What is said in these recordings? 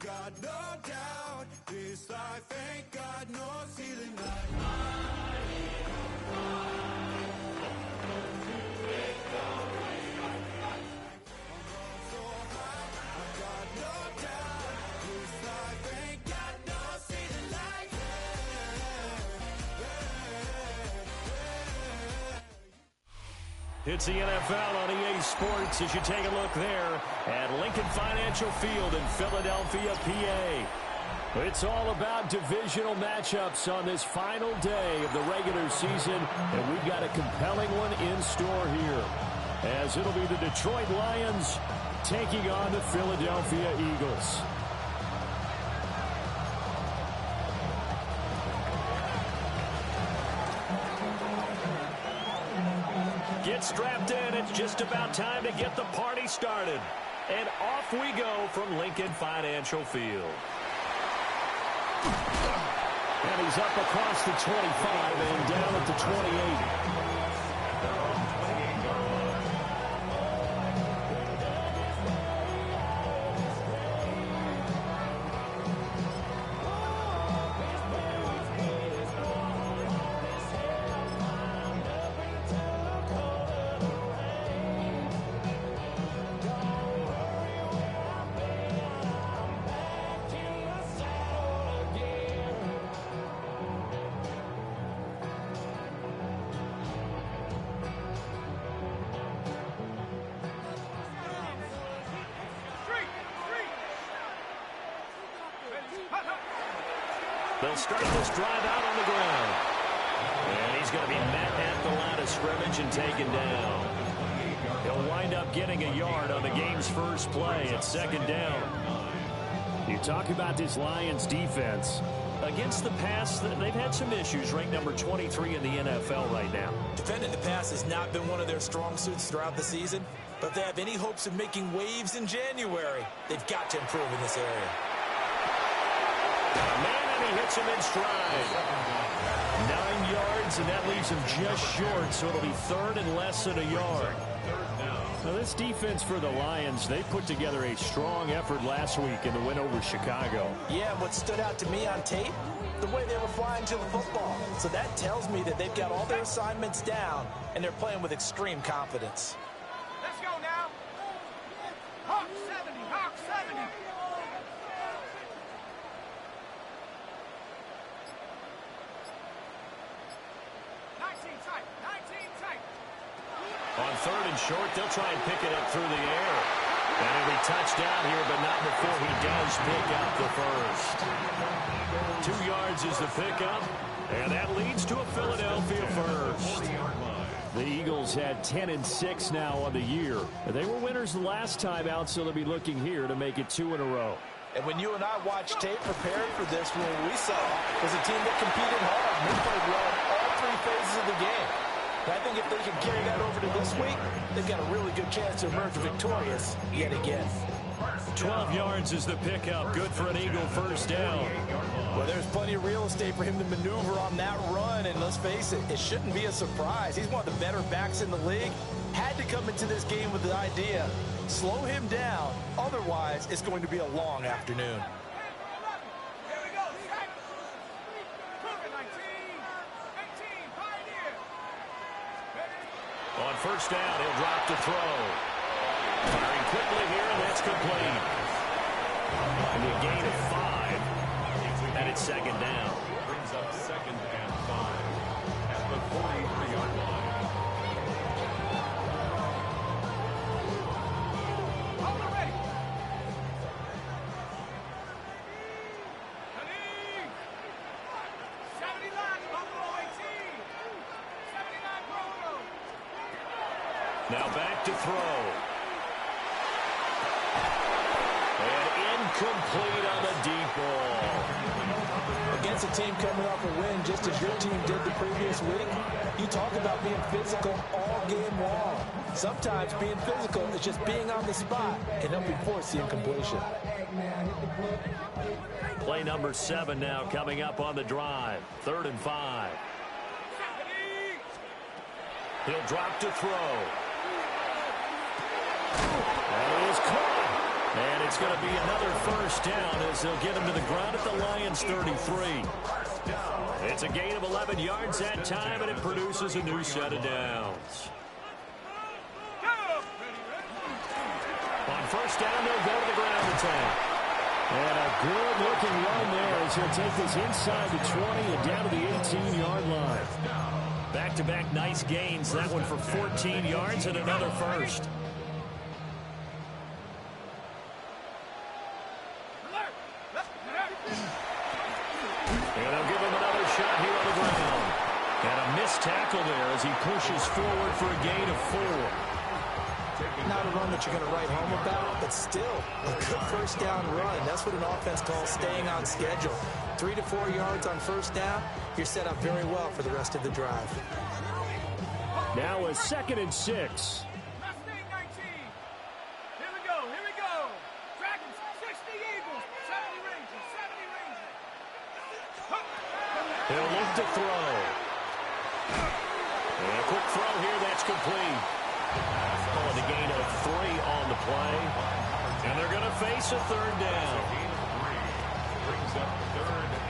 got no doubt. This life ain't got no ceiling. It's the NFL on EA Sports as you take a look there at Lincoln Financial Field in Philadelphia, PA. It's all about divisional matchups on this final day of the regular season, and we've got a compelling one in store here, as it'll be the Detroit Lions taking on the Philadelphia Eagles. Get strapped in. It's just about time to get the party started. And off we go from Lincoln Financial Field. And he's up across the 25 and down at the 28. They'll start this drive out on the ground. And he's going to be met at the line of scrimmage and taken down. He'll wind up getting a yard on the game's first play at second down. You talk about this Lions defense. Against the pass, they've had some issues, ranked number 23 in the NFL right now. Defending the pass has not been one of their strong suits throughout the season, but if they have any hopes of making waves in January, they've got to improve in this area. Man, and he hits him in stride. 9 yards, and that leaves him just short, so it'll be third and less than a yard. Now, this defense for the Lions, they put together a strong effort last week in the win over Chicago. Yeah, what stood out to me on tape, the way they were flying to the football. So that tells me that they've got all their assignments down, and they're playing with extreme confidence. Let's go now. Hawk 70, Hawk 70. On third and short, they'll try and pick it up through the air. And it'll be touchdown here, but not before he does pick up the first. 2 yards is the pickup, and that leads to a Philadelphia first. The Eagles had 10-6 now on the year. They were winners the last time out, so they'll be looking here to make it 2 in a row. And when you and I watched tape prepared for this, what we saw was a team that competed hard. They played well in all 3 phases of the game. And I think if they can carry that over to this week, they've got a really good chance to emerge victorious yet again. 12 yards is the pickup. Good for an Eagle first down. Well, there's plenty of real estate for him to maneuver on that run, and let's face it, it shouldn't be a surprise. He's one of the better backs in the league. Had to come into this game with the idea, slow him down, otherwise it's going to be a long afternoon. On first down, he'll drop to throw. Firing quickly here, and that's complete. And a gain of 5. And it's second down. Brings up 2nd and 5 at the 43-yard line. Now back to throw. And incomplete on the deep ball. Against a team coming off a win just as your team did the previous week, you talk about being physical all game long. Sometimes being physical is just being on the spot and helping force the incompletion. Play number 7 now coming up on the drive. 3rd and 5. He'll drop to throw. And he is caught. And it's going to be another first down as they'll get him to the ground at the Lions' 33. It's a gain of 11 yards that time, and it produces a new set of downs. On first down, they'll go to the ground attack. And a good-looking run there as he'll take this inside the 20 and down to the 18-yard line. Back-to-back nice gains. That one for 14 yards and another first. And they'll give him another shot here on the ground. And a missed tackle there as he pushes forward for a gain of 4. Not a run that you're going to write home about, but still a good first down run. That's what an offense calls staying on schedule. 3 to 4 yards on first down, you're set up very well for the rest of the drive. Now a 2nd and 6. Mustang 19. Here we go. Dragons, 60 Eagles, 70 Rangers, 70 Rangers. He'll look to throw. And a quick throw here, that's complete. Calling a gain of 3 on the play. And they're going to face a 3rd down. Brings up 3rd and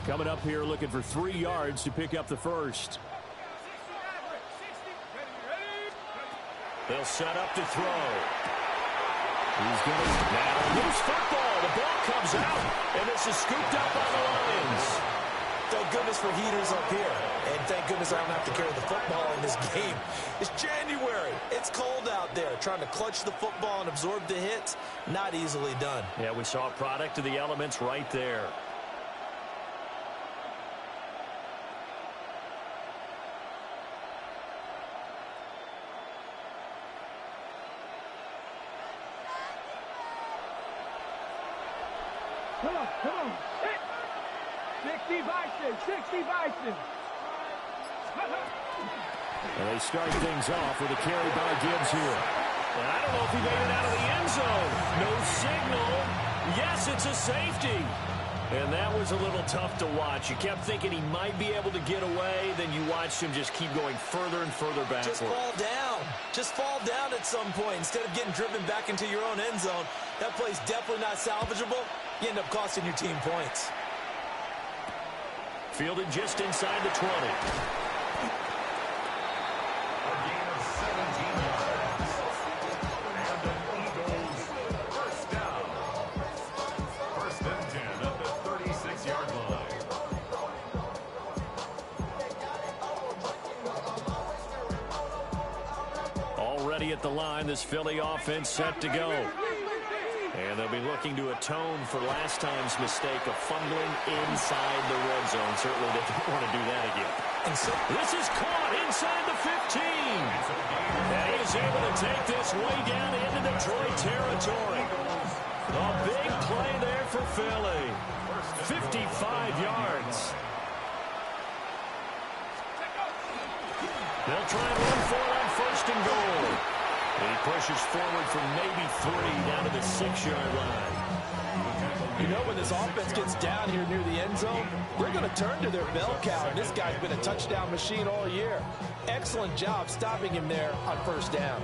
3. Coming up here looking for 3 yards to pick up the first. They'll set up to throw. He's going to now loose football. The ball comes out, and this is scooped up by the Lions. Thank goodness for heaters up here. And thank goodness I don't have to carry the football in this game. It's January. It's cold out there. Trying to clutch the football and absorb the hits, not easily done. Yeah, we saw a product of the elements right there. Come on. 60 Bison. And they start things off with a carry by Gibbs here. And I don't know if he made it out of the end zone. No signal. Yes, it's a safety. And that was a little tough to watch. You kept thinking he might be able to get away. Then you watched him just keep going further and further backward. Just fall down at some point. Instead of getting driven back into your own end zone, that play's definitely not salvageable. You end up costing your team points. Fielded just inside the 20. Already at the line, this Philly offense set to go. And they'll be looking to atone for last time's mistake of fumbling inside the red zone. Certainly they don't want to do that again. And so this is caught inside the 15. And he is able to take this way down into Detroit territory. A big play there for Philly. 55 yards. They'll try and run for it on 1st and goal. And he pushes forward from maybe 3 down to the 6-yard line. You know, when this offense gets down here near the end zone, they're going to turn to their bell cow, and this guy's been a touchdown machine all year. Excellent job stopping him there on 1st down.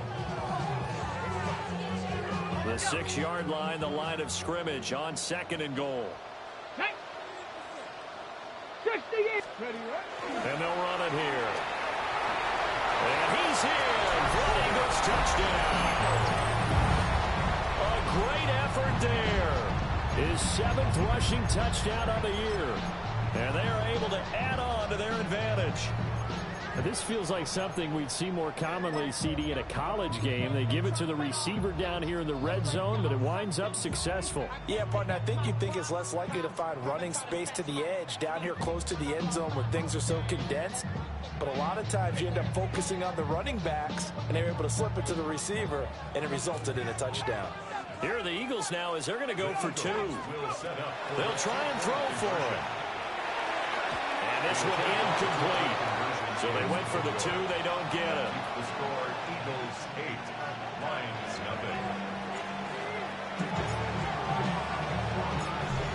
The 6-yard line, the line of scrimmage on 2nd and goal. 68. And they'll run it here. And he's in for an Eagles touchdown. A great effort there. His 7th rushing touchdown of the year. And they are able to add on to their advantage. This feels like something we'd see more commonly, CD, in a college game. They give it to the receiver down here in the red zone, but it winds up successful. Yeah, partner, I think you'd think it's less likely to find running space to the edge down here close to the end zone where things are so condensed. But a lot of times you end up focusing on the running backs, and they're able to slip it to the receiver, and it resulted in a touchdown. Here are the Eagles now as they're going to go for 2. They'll try and throw for it. And this one incomplete. So they went for the 2. They don't get it. The score, Eagles 8, Lions nothing.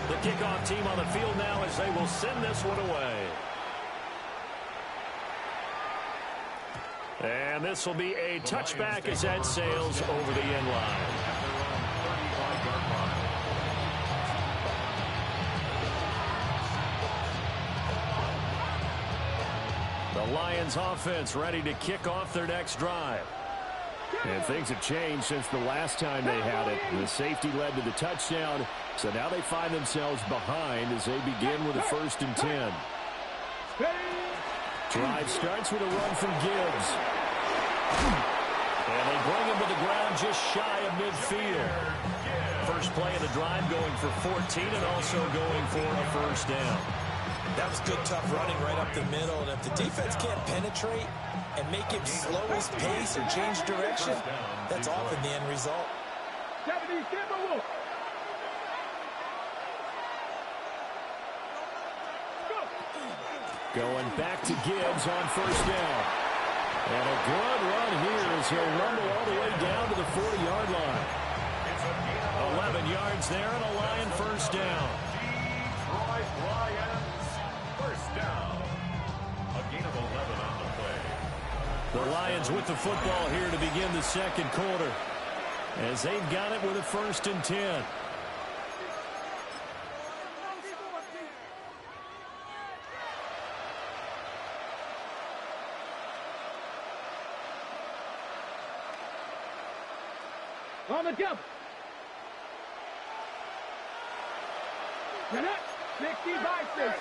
The kickoff team on the field now as they will send this one away. And this will be a touchback as that sails over the end line. The Lions offense ready to kick off their next drive. And things have changed since the last time they had it. The safety led to the touchdown, so now they find themselves behind as they begin with a 1st and 10. Drive starts with a run from Gibbs. And they bring him to the ground just shy of midfield. First play of the drive going for 14 and also going for a 1st down. That was good, tough running right up the middle. And if the defense can't penetrate and make him slow his pace or change direction, that's often the end result. Going back to Gibbs on 1st down. And a good run here as he'll rumble all the way down to the 40-yard line. 11 yards there and a Lion 1st down. Detroit Lions, 1st down. A gain of 11 on the play. The Lions with the football here to begin the 2nd quarter as they've got it with a 1st and 10. On the jump. You're not 60 by 6.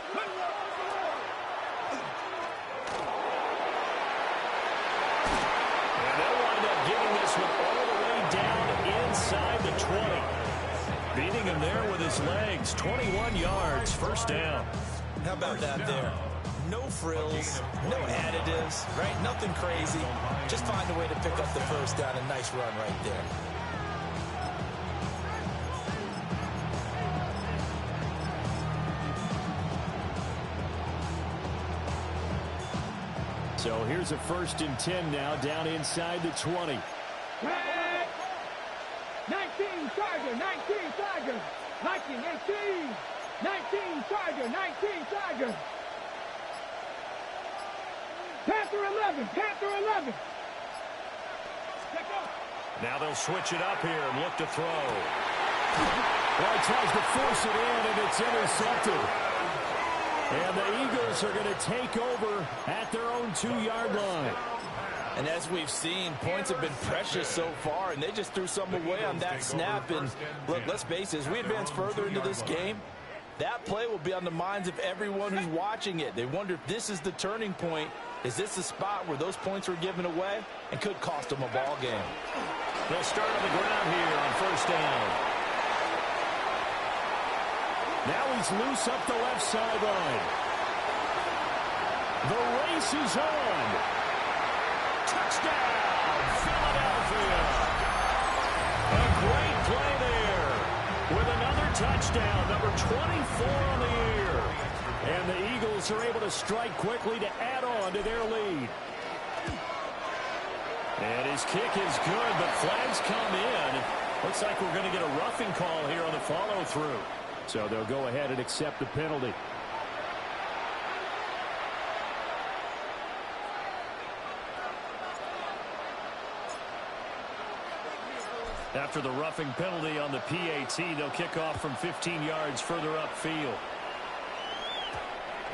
And they'll wind up getting this one all the way down inside the 20. Beating him there with his legs. 21 yards, 1st down. How about that there? No frills, no additives, right? Nothing crazy. Just find a way to pick up the 1st down. A nice run right there. So here's a 1st and 10 now down inside the 20. 19 Charger, 19 Charger. 19, 18. 19 Charger, 19 Charger. Panther 11, Panther 11. Now they'll switch it up here and look to throw. Well, he tries to force it in, and it's intercepted. And the Eagles are going to take over at their own 2-yard line. And as we've seen, points have been precious so far, and they just threw some away on that snap. And look, let's face it, as we advance further into this game, that play will be on the minds of everyone who's watching it. They wonder if this is the turning point. Is this the spot where those points were given away and could cost them a ball game? They'll start on the ground here on 1st down. Now he's loose up the left sideline. The race is on. Touchdown, Philadelphia. A great play there with another touchdown, number 24 on the year. And the Eagles are able to strike quickly to add on to their lead. And his kick is good, but flags come in. Looks like we're going to get a roughing call here on the follow-through. So they'll go ahead and accept the penalty. After the roughing penalty on the PAT, they'll kick off from 15 yards further upfield.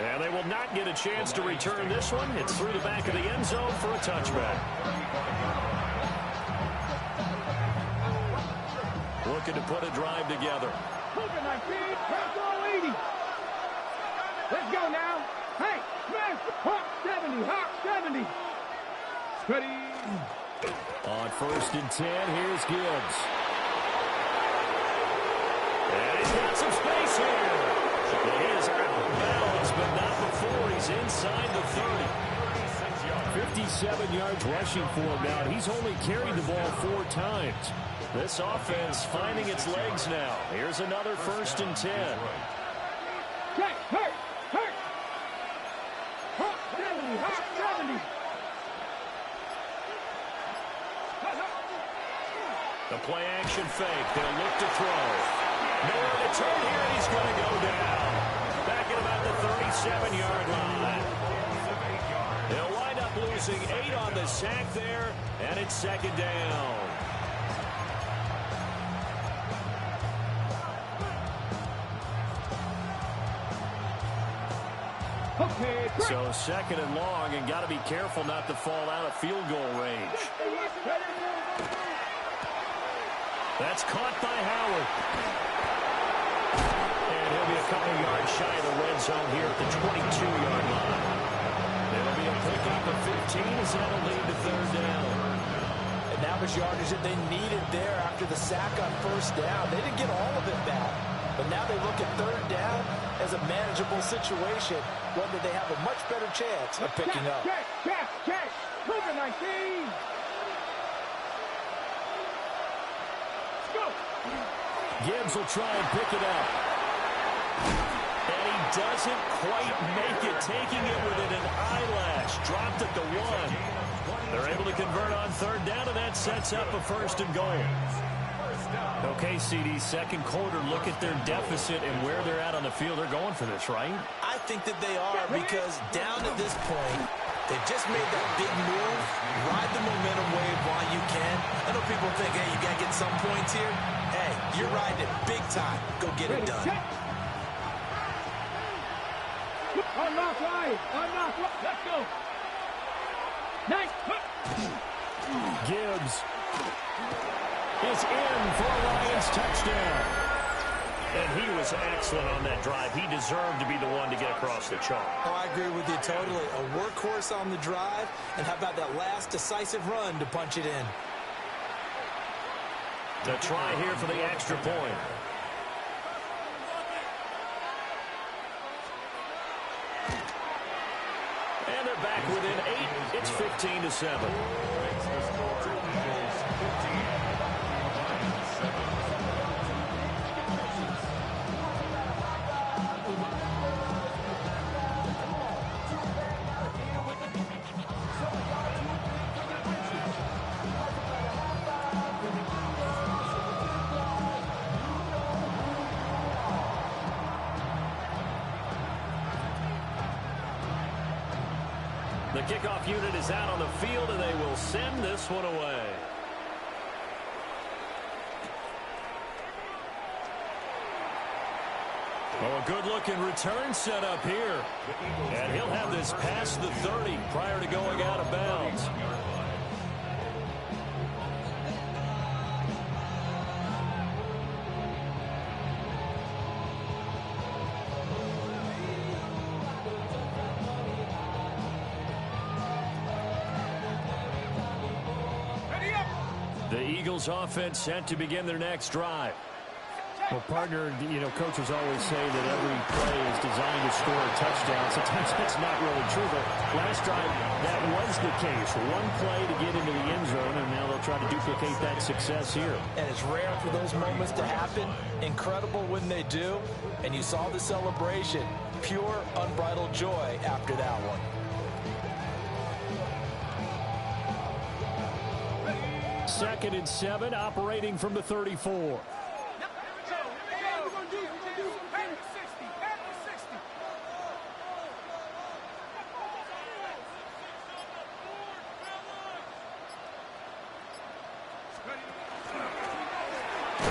And they will not get a chance to return this one. It's through the back of the end zone for a touchback. Looking to put a drive together. Let's go now. Hey, smash. Hawk 70, Hawk 70. Ready. On 1st and 10, here's Gibbs. And he's got some space here. He is out of bounds, but not before he's inside the 30. 57 yards rushing for him now. He's only carried the ball 4 times. This offense finding its legs now. Here's another 1st and 10. Hurt. Hawk 70, Hawk 70. The play action fake. They'll look to throw. Nowhere to turn here, and he's going to go down. Back at about the 37-yard line. They'll wind up losing 8 on the sack there, and it's second down. Okay, So second and long, and got to be careful not to fall out of field goal range. That's caught by Howard. And he'll be a couple yards shy of the red zone here at the 22-yard line. It'll be a pickup of 15 as that'll lead to third down. And that was yardage that they needed there after the sack on first down. They didn't get all of it back, but now they look at third down as a manageable situation, one that they have a much better chance of picking up. Check. Move it, 19. Let's go. Gibbs will try and pick it up. And he doesn't quite make it, taking it within an eyelash. Dropped at the 1. They're able to convert on third down, and that sets up a first and goal. Okay, CD, second quarter, look at their deficit and where they're at on the field. They're going for this, right? I think that they are, because down at this point, they've just made that big move. Ride the momentum wave while you can. I know people think, hey, you got to get some points here. Hey, you're riding it big time. Go get it done. Unlock right. Let's go. Nice. Gibbs is in for a Lions touchdown. And he was excellent on that drive. He deserved to be the one to get across the chalk. Oh, I agree with you totally. A workhorse on the drive, and how about that last decisive run to punch it in? The try here for the extra point. And they're back within 8. It's 15-7. The kickoff unit is out on the field, and they will send this one away. Oh, a good-looking return set up here. And he'll have this past the 30 prior to going out of bounds. The Eagles offense set to begin their next drive. Well, partner, coaches always say that every play is designed to score a touchdown. Sometimes that's not really true, but last drive, that was the case. One play to get into the end zone, and now they'll try to duplicate that success here. And it's rare for those moments to happen. Incredible when they do. And you saw the celebration. Pure, unbridled joy after that one. Second and 7, operating from the 34.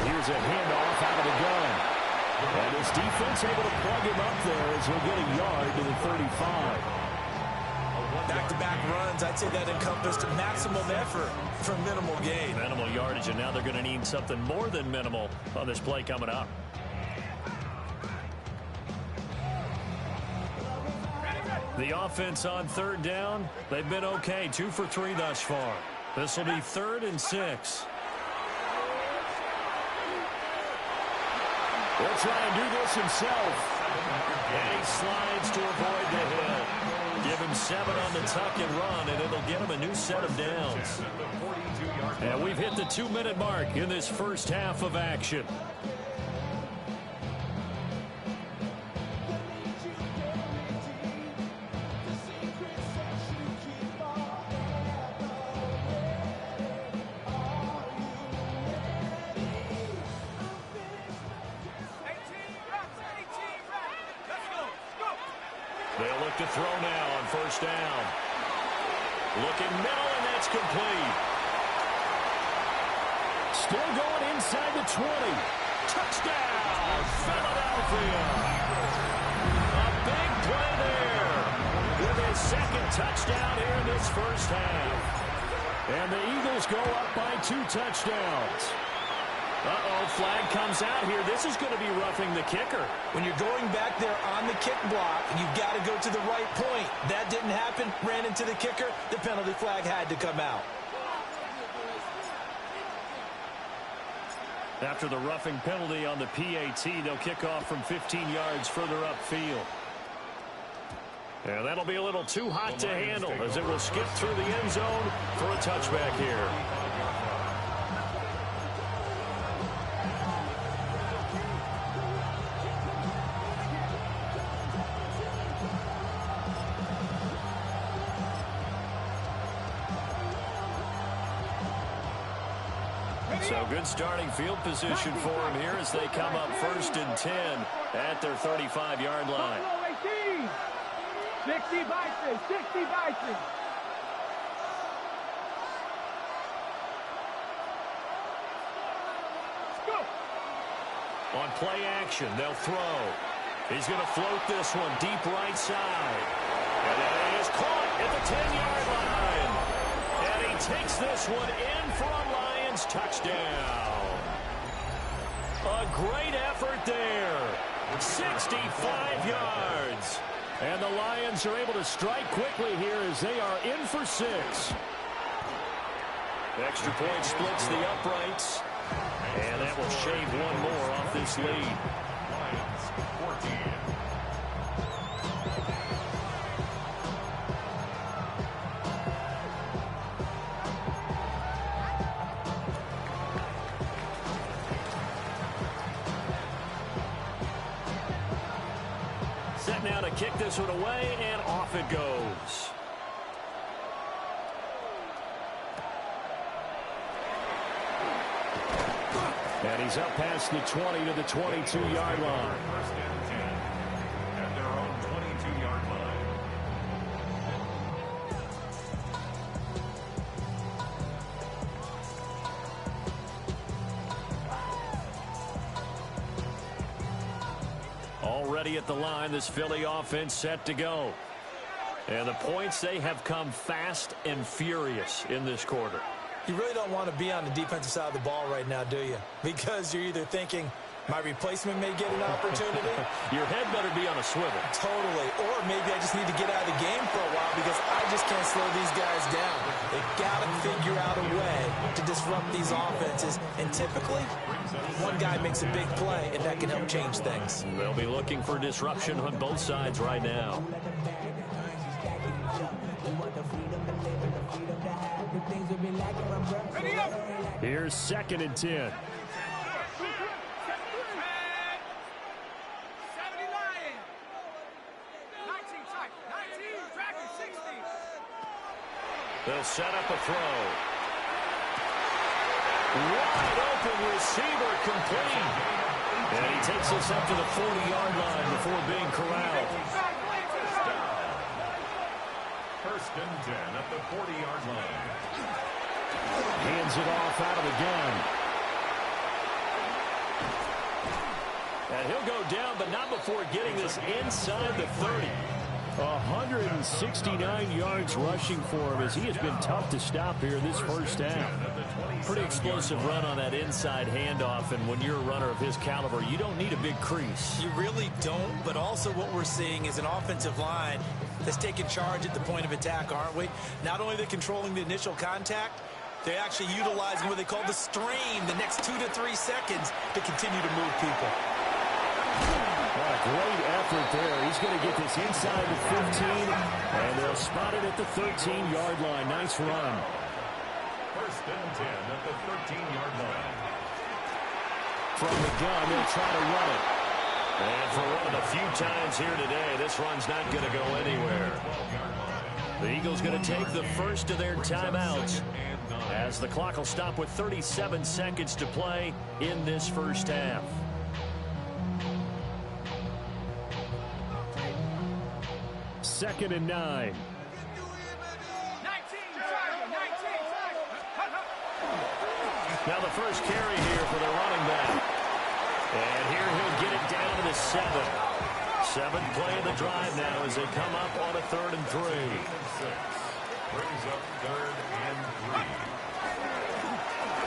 Here's a handoff out of the gun. And his defense able to plug him up there as he'll get a yard to the 35. Back-to-back runs, I'd say that encompassed maximum effort for minimal gain. Minimal yardage, and now they're going to need something more than minimal on this play coming up. The offense on third down, they've been okay. 2 for 3 thus far. This will be 3rd and 6. He'll try and do this himself. And he slides to avoid the hit. Give him 7 on the tuck and run, and it'll get him a new set of downs. And we've hit the 2-minute mark in this first half of action. They'll look to throw now on first down. Looking middle, and that's complete. Still going inside the 20. Touchdown, Philadelphia. A big play there with his second touchdown here in this first half. And the Eagles go up by 2 touchdowns. Uh-oh, flag comes out here. This is going to be roughing the kicker. When you're going back there on the kick block, you've got to go to the right point. That didn't happen. Ran into the kicker. The penalty flag had to come out. After the roughing penalty on the PAT, they'll kick off from 15 yards further upfield. And that'll be a little too hot to handle as it will skip through the end zone for a touchback here. So good starting field position for him here as they come up 1st and 10 at their 35-yard line. 60 Bison, 60 Bison. Go. On play action, they'll throw. He's going to float this one deep right side. And it is caught at the 10-yard line. And he takes this one in for a Lions touchdown. A great effort there. 65 yards. And the Lions are able to strike quickly here as they are in for 6. Extra point splits the uprights. And that will shave one more off this lead. Lions 14. Set now to kick this one away, and off it goes. And he's up past the 20 to the 22-yard line. 1st and 10 at their own 22-yard line. Already at the line, this Philly offense set to go. And the points, they have come fast and furious in this quarter. You really don't want to be on the defensive side of the ball right now, do you? Because you're either thinking, my replacement may get an opportunity. Your head better be on a swivel. Totally. Or maybe I just need to get out of the game for a while because I just can't slow these guys down. They've got to figure out a way to disrupt these offenses. And typically, one guy makes a big play, and that can help change things. They'll be looking for disruption on both sides right now. Here's 2nd and 10. 70 Lions. Tight. 19, tracking 60. They'll set up a throw. Wide open receiver complete. And he takes us up to the 40-yard line before being corralled. 1st and 10 at the 40-yard line. Hands it off out of the gun. And he'll go down, but not before getting this inside the 30. 169 yards rushing for him as he has been tough to stop here this first half. Pretty explosive run on that inside handoff, and when you're a runner of his caliber, you don't need a big crease. You really don't, but also what we're seeing is an offensive line that's taking charge at the point of attack, aren't we? Not only are they controlling the initial contact, they're actually utilizing what they call the strain, the next 2 to 3 seconds to continue to move people. What a great effort there. He's going to get this inside the 15, and they'll spot it at the 13-yard line. Nice run. 1st and 10 at the 13-yard line. From the gun, they'll try to run it. And for one of the few times here today, this run's not going to go anywhere. The Eagles going to take the first of their timeouts as the clock will stop with 37 seconds to play in this first half. Second and 9. 19, first carry here for the running back. And here he'll get it down to the 7. 7th play of the drive now as they come up on a 3rd and 3. Brings up 3rd and 3.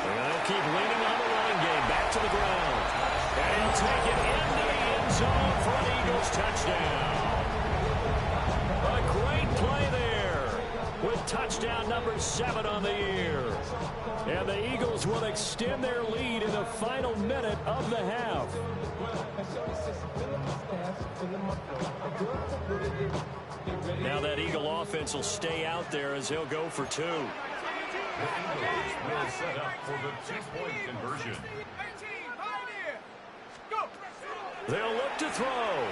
They'll keep leaning on the running game. Back to the ground. And he'll take it into the end zone for an Eagles touchdown. A great play there with touchdown number 7 on the year. And the Eagles will extend their lead in the final minute of the half. Now that Eagle offense will stay out there as he'll go for 2. The Eagles will set up for the 2-point conversion. They'll look to throw.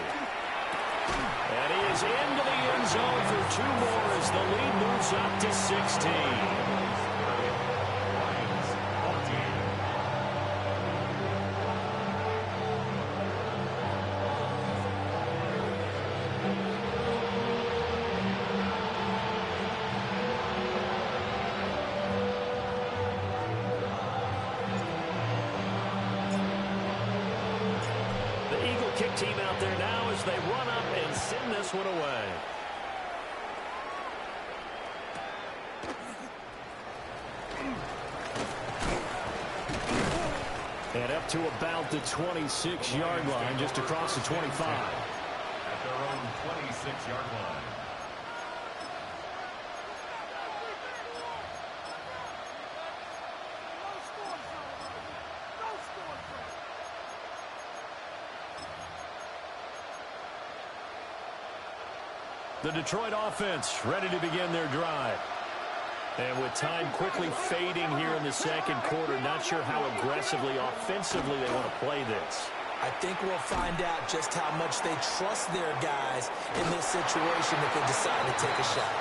And he is into the end zone for 2 more as the lead moves up to 16. Kick team out there now as they run up and send this one away. And up to about the 26-yard line, just across the 25. At their own 26-yard line. The Detroit offense ready to begin their drive. And with time quickly fading here in the second quarter, not sure how aggressively, offensively they want to play this. I think we'll find out just how much they trust their guys in this situation if they decide to take a shot.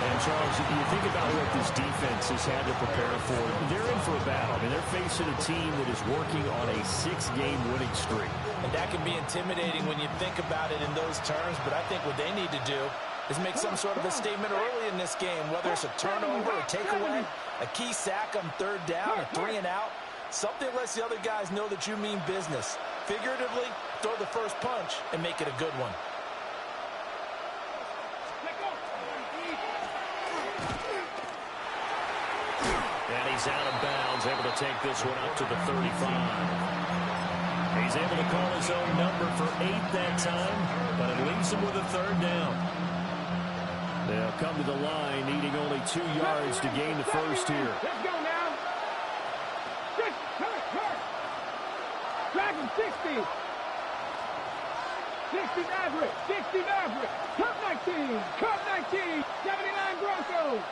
And, Charles, if you think about what this defense has had to prepare for, they're in for a battle. I mean, they're facing a team that is working on a 6-game winning streak. And that can be intimidating when you think about it in those terms, but I think what they need to do is make some sort of a statement early in this game, whether it's a turnover, a takeaway, a key sack on 3rd down, a 3-and-out. Something lets the other guys know that you mean business. Figuratively, throw the first punch and make it a good one. And he's out of bounds, able to take this one up to the 35. He's able to call his own number for 8 that time, but it leaves him with a 3rd down. They'll come to the line, needing only 2 yards to gain the first here. Let's go now. Dragon 60. 60 Maverick. 60 Maverick. Cup 19. Cup 19. 79 Broncos.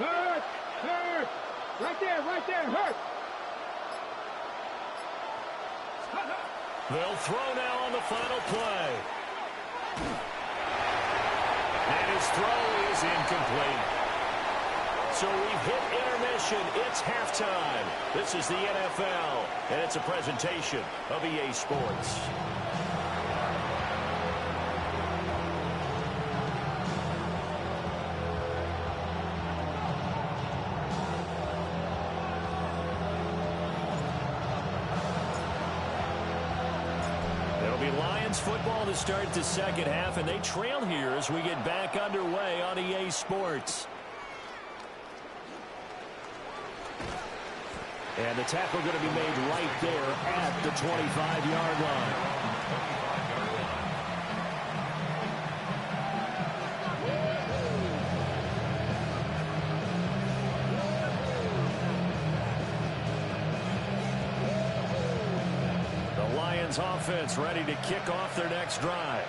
Hurt. Hurt. Right there. Right there. Hurt. They'll throw now on the final play. And his throw is incomplete. So we've hit intermission. It's halftime. This is the NFL, and it's a presentation of EA Sports. Football to start the second half, and they trail here as we get back underway on EA Sports. And the tackle going to be made right there at the 25-yard line. Offense ready to kick off their next drive.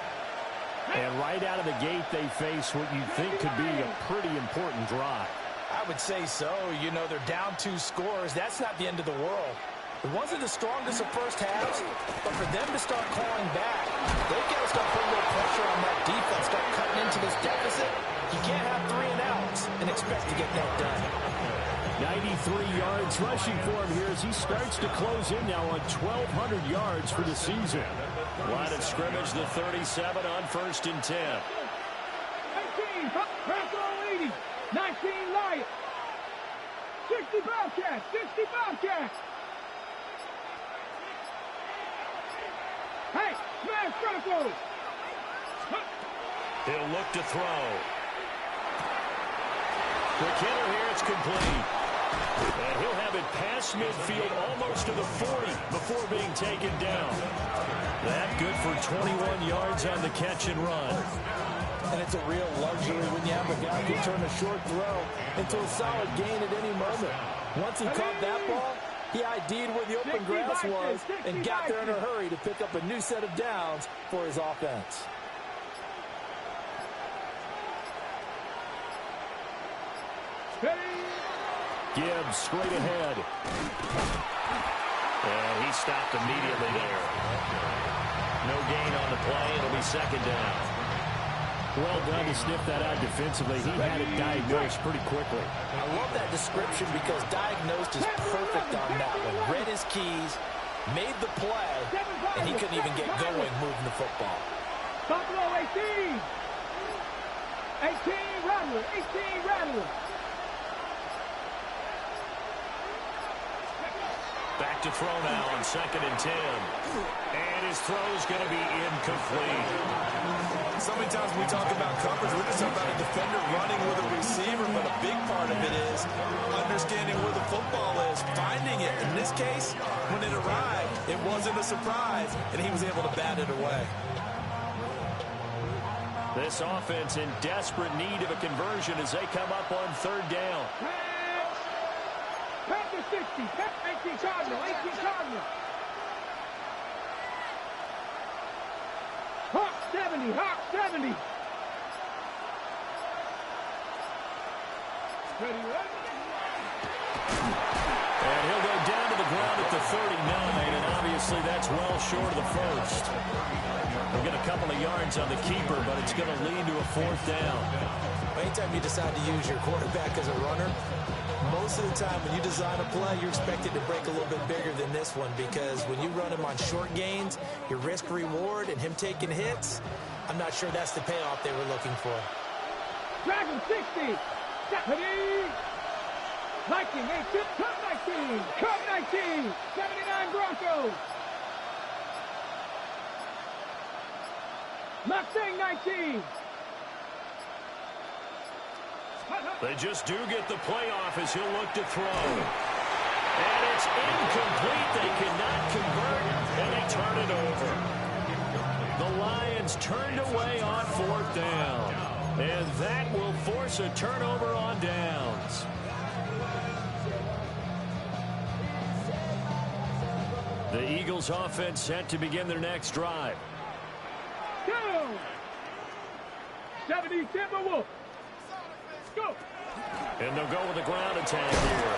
And right out of the gate, they face what you think could be a pretty important drive. I would say so. You know, they're down 2 scores. That's not the end of the world. It wasn't the strongest of first halves, but for them to start clawing back, they've got to start putting a little pressure on that defense, start cutting into this deficit. You can't have 3-and-outs and expect to get that done. 93 yards rushing for him here as he starts to close in now on 1,200 yards for the season. Line of scrimmage, the 37 on 1st and 10. 18, Bronco 80, 19 Lions. 60 Bobcats. 60 Bobcats. Hey, smash Broncos. He'll look to throw. Quick hitter here, it's complete. And he'll have it past midfield almost to the 40 before being taken down. That good for 21 yards on the catch and run. And it's a real luxury when you have a guy who can turn a short throw into a solid gain at any moment. Once he caught that ball, he ID'd where the open grass was and got there in a hurry to pick up a new set of downs for his offense. Gibbs straight ahead. And he stopped immediately there. No gain on the play. It'll be second down. Well done to sniff that out defensively. He had it diagnosed pretty quickly. I love that description because diagnosed is perfect on that one. Read his keys, made the play, and he couldn't even get going moving the football. Buffalo 18. 18 Rattler. 18 Rattler. Back to throw now on 2nd and 10. And his throw's going to be incomplete. So many times when we talk about coverage, we're just talking about a defender running with a receiver, but a big part of it is understanding where the football is, finding it. In this case, when it arrived, it wasn't a surprise, and he was able to bat it away. This offense in desperate need of a conversion as they come up on 3rd down. Panther 60. 18 Cardinal. 18 Cardinal. Hawk 70. Hawk 70. Ready, ready. And he'll go down to the ground at the 39, and obviously that's well short of the first. We'll get a couple of yards on the keeper, but it's going to lead to a 4th down. Anytime you decide to use your quarterback as a runner, most of the time when you design a play, you're expected to break a little bit bigger than this one because when you run him on short gains, your risk-reward and him taking hits, I'm not sure that's the payoff they were looking for. Dragon 60. Stephanie. Viking 18. Cup 19. Cup 19. 79 Broncos. Mustang 19. They just do get the playoff as he'll look to throw. And it's incomplete. They cannot convert, and they turn it over. The Lions turned away on 4th down. And that will force a turnover on downs. The Eagles offense set to begin their next drive. Go! 70 Timberwolves. Go! And they'll go with the ground attack here.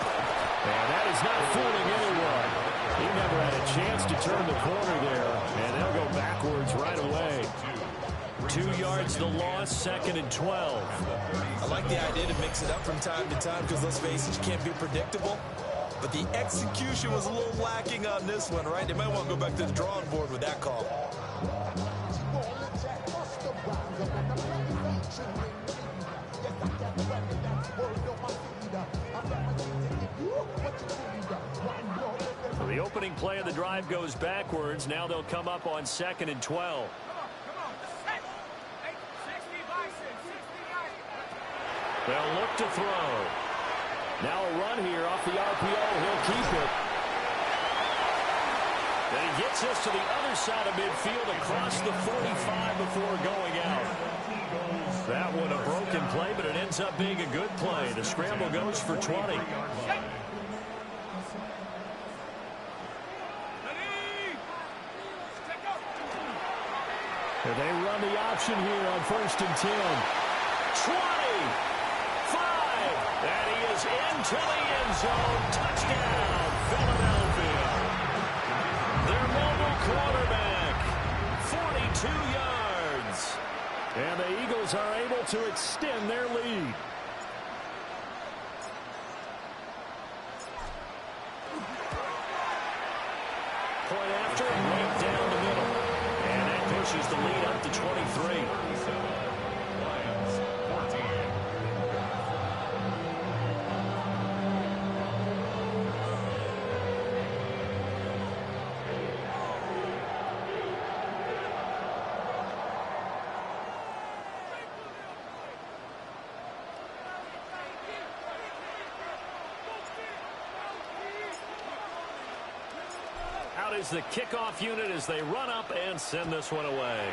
And that is not fooling anyone. He never had a chance to turn the corner there. And they'll go backwards right away. 2 yards the loss, 2nd and 12. I like the idea to mix it up from time to time because, let's face it, you can't be predictable. But the execution was a little lacking on this one, right? They might want to go back to the drawing board with that call. So the opening play of the drive goes backwards. Now they'll come up on 2nd and 12. Come on. Hey, 60 Bison. 60 Bison. They'll look to throw. Now a run here off the RPO. He'll keep it. And he gets us to the other side of midfield across the 45 before going out. That one a broken play, but it ends up being a good play. The scramble goes for 20. And they run the option here on 1st and 10. 20. 5. And he is into the end zone. Touchdown, Philadelphia. Their mobile quarterback, 42 yards. And the Eagles are able to extend their lead. Point after, right down the middle. And that pushes the lead up to 23. is the kickoff unit as they run up and send this one away.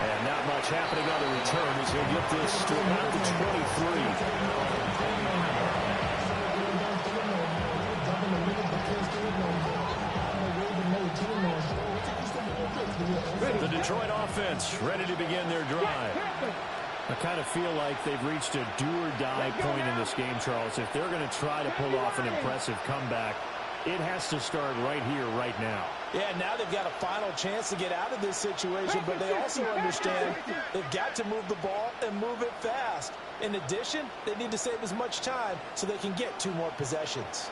And not much happening on the return as he'll get this to about the 23. The Detroit offense ready to begin their drive. I kind of feel like they've reached a do-or-die point in this game, Charles. If they're going to try to pull off an impressive comeback, it has to start right here, right now. Yeah, now they've got a final chance to get out of this situation, but they also understand they've got to move the ball and move it fast. In addition, they need to save as much time so they can get 2 more possessions.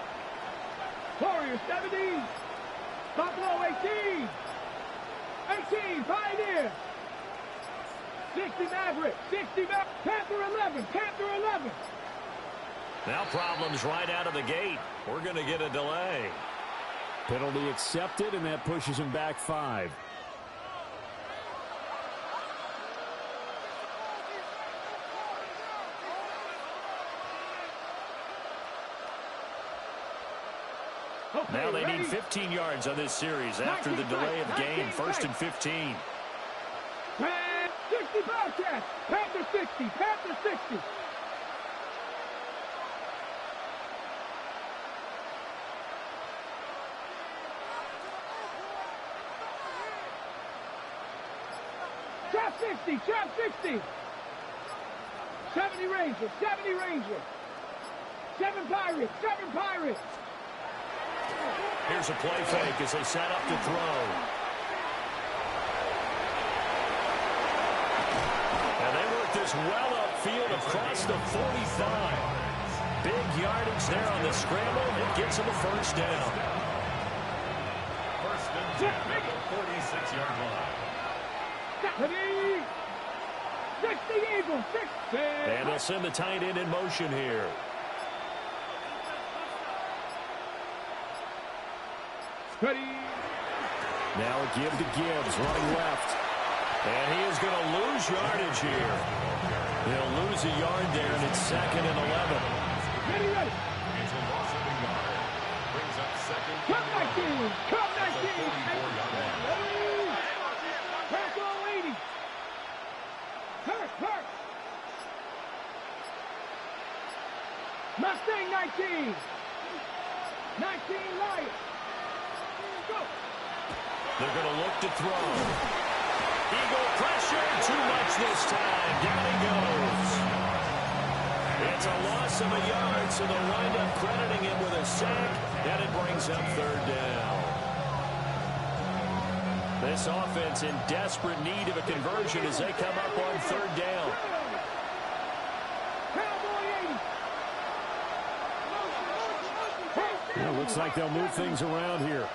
Warriors 70. Buffalo 18. 18, Pioneer. 60 Maverick. 60 Maverick. Panther 11. Panther 11. Now problems right out of the gate. We're going to get a delay. Penalty accepted, and that pushes him back 5. Okay, now they ready? need 15 yards on this series after the delay of the game. 1st and 15. 60 Bobcats. Panther 60. Panther 60. Trap 60, trap 60. 70 Rangers, 70 Rangers. 7 Pirates, 7 Pirates. Here's a play fake as they set up to throw. And they work this well upfield across the 45. Big yardage there on the scramble. It gets them a 1st down. 1st and 10 at the 46-yard line. 60 Eagles, 60. And they'll send the tight end in motion here. Ready. Now a give to Gibbs, running left. And he is going to lose yardage here. He'll lose a yard there, and it's 2nd and 11. Ready, ready. It's a loss of a yard. Brings up 2nd. Come 19. Come 19. 44-yard line. Pass all 80. Hurt, hurt. Mustang 19. 19 Lions. Go. They're going to look to throw. Eagle pressure, too much this time. Down he goes. It's a loss of a yard, so they'll wind up crediting him with a sack, and it brings up 3rd down. This offense in desperate need of a conversion as they come up on 3rd down. Well, looks like they'll move things around here.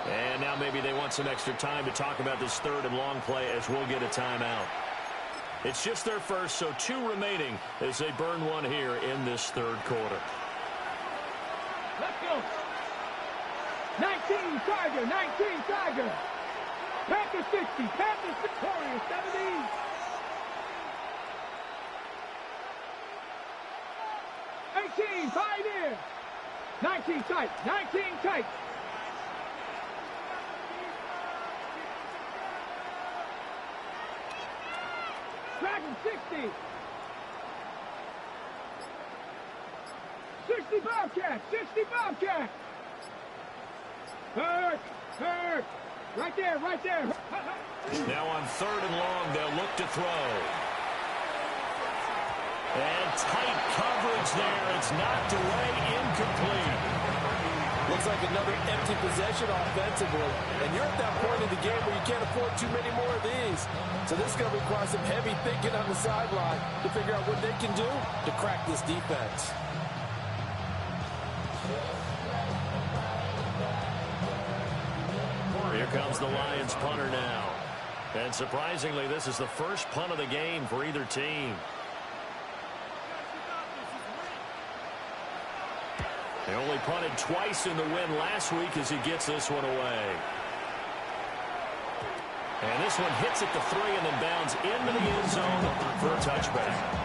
And now maybe they want some extra time to talk about this 3rd and long play as we'll get a timeout. It's just their first, so 2 remaining as they burn one here in this 3rd quarter. Let's go. 19 Tiger, 19 Tiger. Panther 60, Panther 60, Warriors 70. Pioneer. 19 tight, 19 tight. Dragon 60. 60 Bobcat, 60 Bobcat. Hurt, hurt. Right there, right there. Now on 3rd and long, they'll look to throw. And tight coverage there. It's knocked away, incomplete. Looks like another empty possession offensively. And you're at that point in the game where you can't afford too many more of these. So this is going to require some heavy thinking on the sideline to figure out what they can do to crack this defense. Here comes the Lions punter now. And surprisingly, this is the first punt of the game for either team. They only punted twice in the win last week as he gets this one away. And this one hits at the 3 and then bounds into the end zone for a touchback.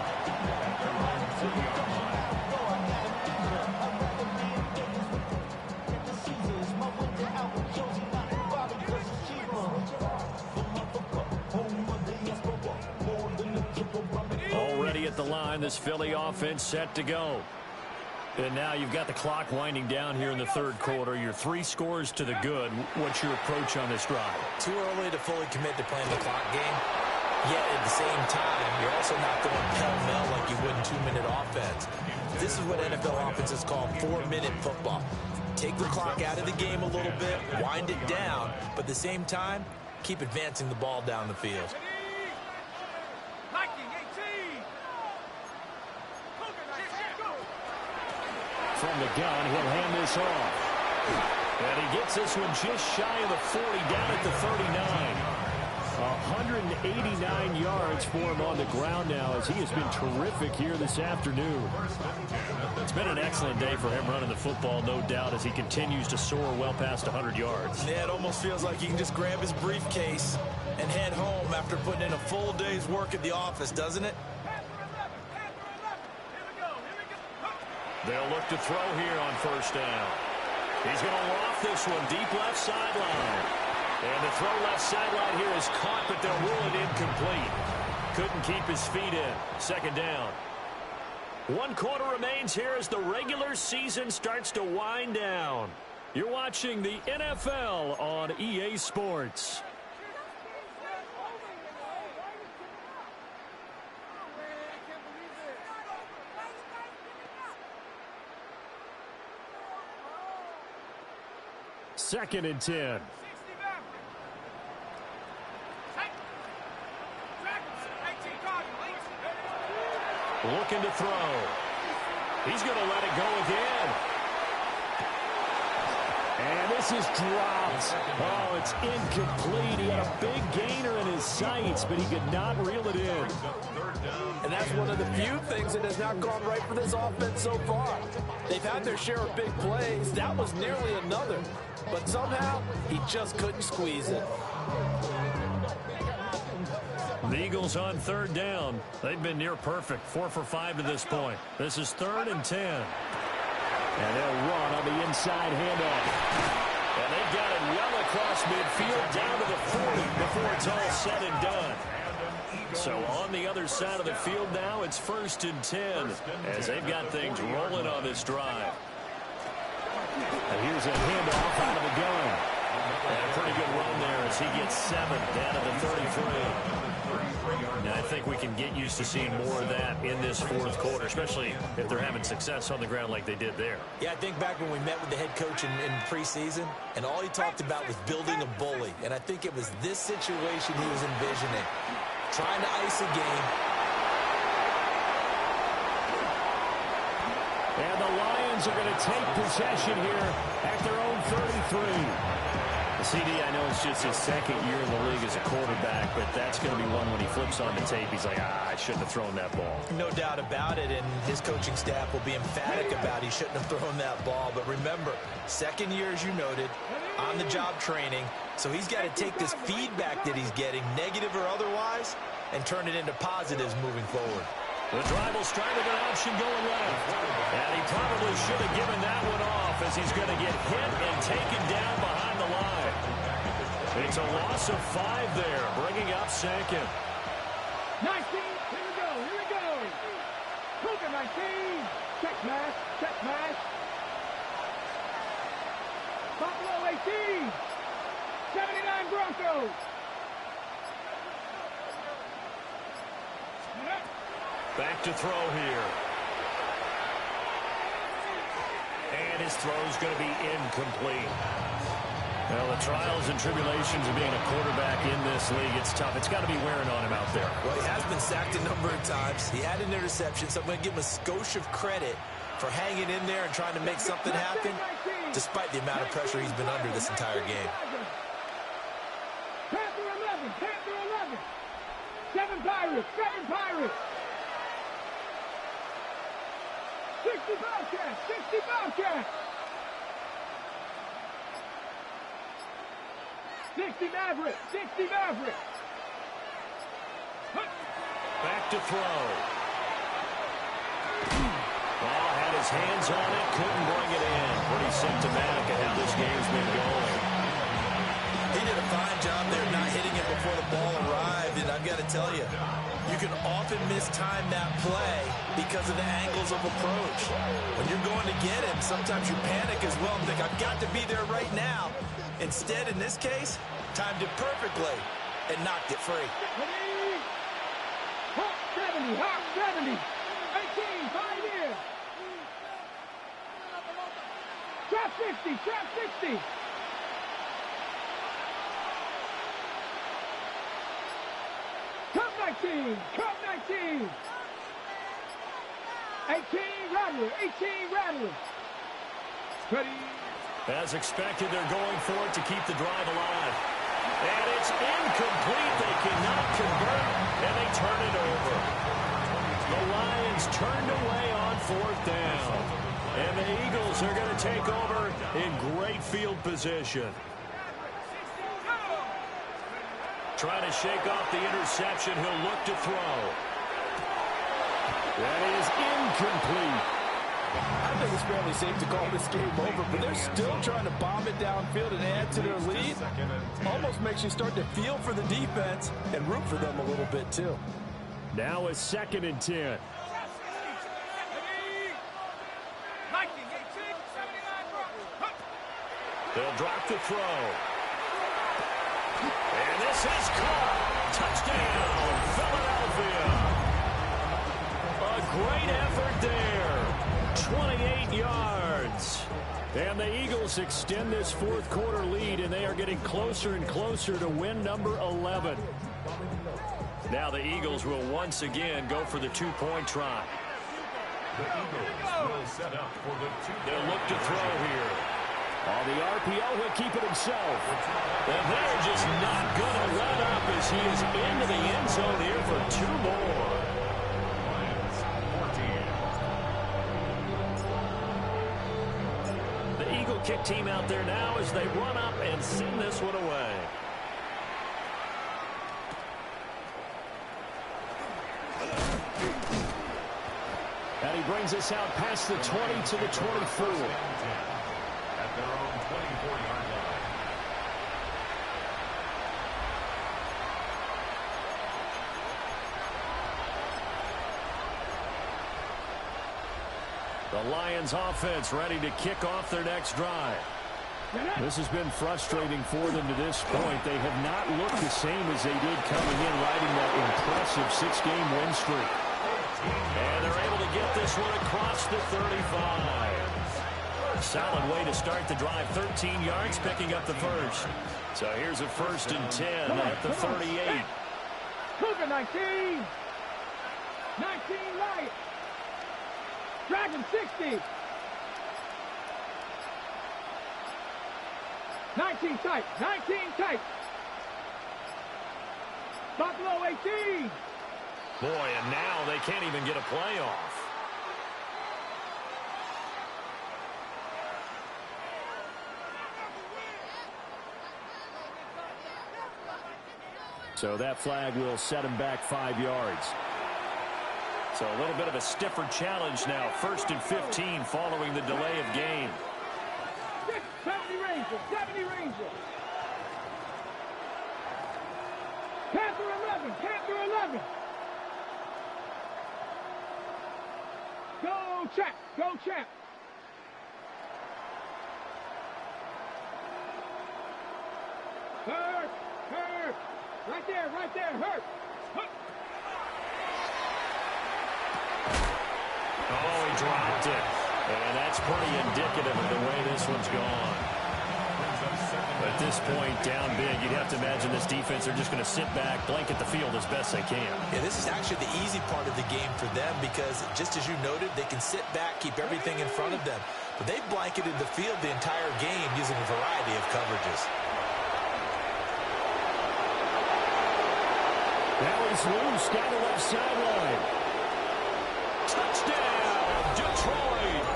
Already at the line, this Philly offense set to go. And now you've got the clock winding down here in the third quarter. Your 3 scores to the good. What's your approach on this drive? Too early to fully commit to playing the clock game. Yet at the same time, you're also not going pell-mell like you would in 2-minute offense. This is what NFL offenses call 4-minute football. Take the clock out of the game a little bit, wind it down, but at the same time, keep advancing the ball down the field. From the gun, he'll hand this off. And he gets this one just shy of the 40, down at the 39. 189 yards for him on the ground now as he has been terrific here this afternoon. It's been an excellent day for him running the football, no doubt, as he continues to soar well past 100 yards. Yeah, it almost feels like he can just grab his briefcase and head home after putting in a full day's work at the office, doesn't it? They'll look to throw here on first down. He's going to loft this one deep left sideline. And the throw left sideline here is caught, but they'll rule it incomplete. Couldn't keep his feet in. Second down. 1 quarter remains here as the regular season starts to wind down. You're watching the NFL on EA Sports. Second and 10. Looking to throw. He's going to let it go again. And this is dropped. Oh, it's incomplete. He had a big gainer in his sights, but he could not reel it in. And that's one of the few things that has not gone right for this offense so far. They've had their share of big plays. That was nearly another. But somehow, he just couldn't squeeze it. The Eagles on third down. They've been near perfect. 4 for 5 to this point. This is 3rd and 10. And they'll run on the inside handoff. And they've got it well across midfield down to the 40 before it's all said and done. So on the other side of the field now, it's 1st and 10 as they've got things rolling on this drive. And here's a handoff out of the gun. And a pretty good run there as he gets 7 down to the 33. Now, I think we can get used to seeing more of that in this 4th quarter, especially if they're having success on the ground like they did there. Yeah, I think back when we met with the head coach in preseason, and all he talked about was building a bully. And I think it was this situation he was envisioning. Trying to ice a game. And the Lions are going to take possession here at their own 33. CD, I know it's just his 2nd year in the league as a quarterback, but that's going to be one when he flips on the tape. He's like, I shouldn't have thrown that ball. No doubt about it, and his coaching staff will be emphatic about he shouldn't have thrown that ball. But remember, 2nd year, as you noted, on-the-job training, so he's got to take this feedback that he's getting, negative or otherwise, and turn it into positives moving forward. The drive will start with an option going left. And he probably should have given that one off as he's going to get hit and taken down behind the line. It's a loss of 5 there, bringing up 2nd. 19, here we go. Coop Yr 19. Check mash. Buffalo 18. 79 Broncos. Back to throw here. And his throw's going to be incomplete. Well, the trials and tribulations of being a quarterback in this league, it's tough. It's got to be wearing on him out there. Well, he has been sacked a number of times. He had an interception, so I'm going to give him a skosh of credit for hanging in there and trying to make something happen, despite the amount of pressure he's been under this entire game. Panther 11. 7 Pirates. 60 Bobcats. 60 Maverick. 60 Maverick. Back to throw. Well, had his hands on it, couldn't bring it in. Pretty symptomatic of how this game's been going. He did a fine job there not hitting it before the ball arrived, and I've got to tell you, you can often mistime that play because of the angles of approach. When you're going to get him, sometimes you panic as well and think, I've got to be there right now. Instead, in this case, timed it perfectly and knocked it free. Hot 70, hot 70. 18, 5 in. Trap 60, trap 60. Cup 19, cup 19. 18 Rattler, 18 Rattler. Ready. As expected, they're going for it to keep the drive alive. And it's incomplete. They cannot convert, and they turn it over. The Lions turned away on 4th down. And the Eagles are going to take over in great field position. Trying to shake off the interception. He'll look to throw. That is incomplete. I think it's fairly safe to call this game over, but they're still trying to bomb it downfield and add to their lead. Almost makes you start to feel for the defense and root for them a little bit, too. Now it's 2nd and 10. They'll drop the throw. And this is caught. Touchdown, Philadelphia. A great effort there. 28 yards. And the Eagles extend this 4th quarter lead, and they are getting closer and closer to win number 11. Now the Eagles will once again go for the 2-point try. The Eagles will set up for the 2-point. They'll look to throw here. On the RPO, he'll keep it himself. And they're just not going to let up as he is into the end zone here for 2 more. Lions 14. The Eagle kick team out there now as they run up and send this one away. And he brings us out past the 20 to the 24. At their own 24-yard line. The Lions offense ready to kick off their next drive. This has been frustrating for them to this point. They have not looked the same as they did coming in, riding that impressive 6-game win streak. And they're able to get this one across the 35. Solid way to start the drive. 13 yards, picking up the first. So here's a 1st and 10 at the 38. Coop Yr 19. 19 right. Dragon 60. 19 tight. 19 tight. Buffalo 18. Boy, and now they can't even get a play off. So that flag will set him back 5 yards. So a little bit of a stiffer challenge now. 1st and 15 following the delay of game. 70 Rangers. 70 Rangers. Panther 11. Panther 11. Go Champ. Go Champ. Hurt. Hurt. Right there. Right there. Hurt. Hurt. Oh, he dropped it. And that's pretty indicative of the way this one's gone. At this point, down big, you'd have to imagine this defense are just going to sit back, blanket the field as best they can. Yeah, this is actually the easy part of the game for them because, just as you noted, they can sit back, keep everything in front of them. But they've blanketed the field the entire game using a variety of coverages. Now he's loose down the left sideline. Touchdown, Detroit.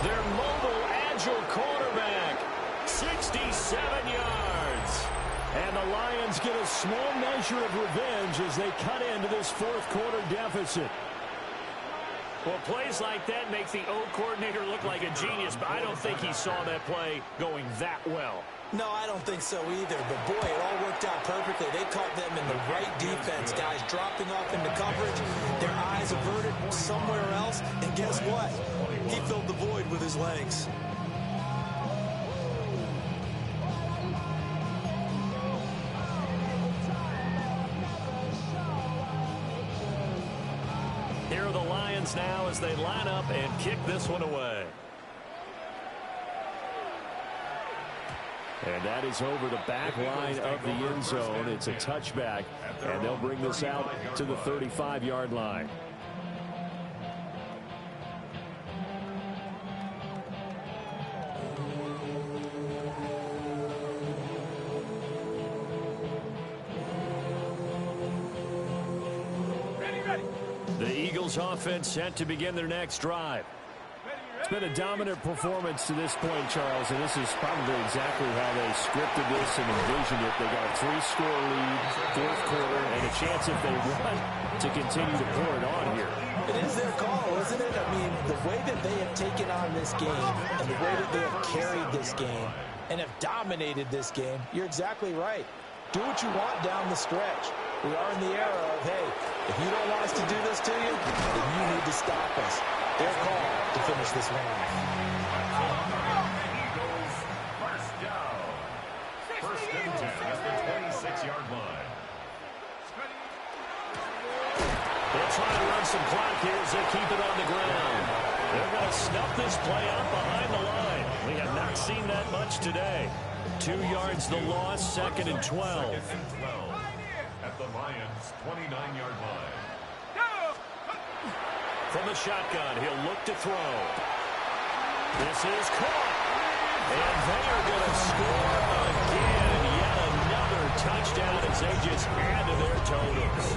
Their mobile, agile quarterback, 67 yards. And the Lions get a small measure of revenge as they cut into this fourth quarter deficit. Well, plays like that make the O coordinator look like a genius, but I don't think he saw that play going that well. No, I don't think so either. But, boy, it all worked out perfectly. They caught them in the right defense. Guys dropping off into coverage, their eyes averted somewhere else. And guess what? He filled the void with his legs. Here are the Lions now as they line up and kick this one away. And that is over the back line of the end zone. It's a touchback, and they'll bring this out to the 35-yard line. The Eagles offense set to begin their next drive. It's been a dominant performance to this point, Charles, and this is probably exactly how they scripted this and envisioned it. They got a 3-score lead, fourth quarter, and a chance if they want to continue to pour it on here. It is their call, isn't it? I mean, the way that they have taken on this game and the way that they have carried this game and have dominated this game, you're exactly right. Do what you want down the stretch. We are in the era of, hey, if you don't want us to do this to you, then you need to stop us. Their call to finish this one off. Eagles, first down. First and 10 at the 26-yard line. They'll try to run some clock here as they keep it on the ground. They're going to snuff this play out behind the line. We have not seen that much today. 2 yards the loss, second and 12. Second and 12 at the Lions' 29-yard line. From the shotgun, he'll look to throw. This is caught. And they are going to score again. Yet another touchdown as they just add to their totals.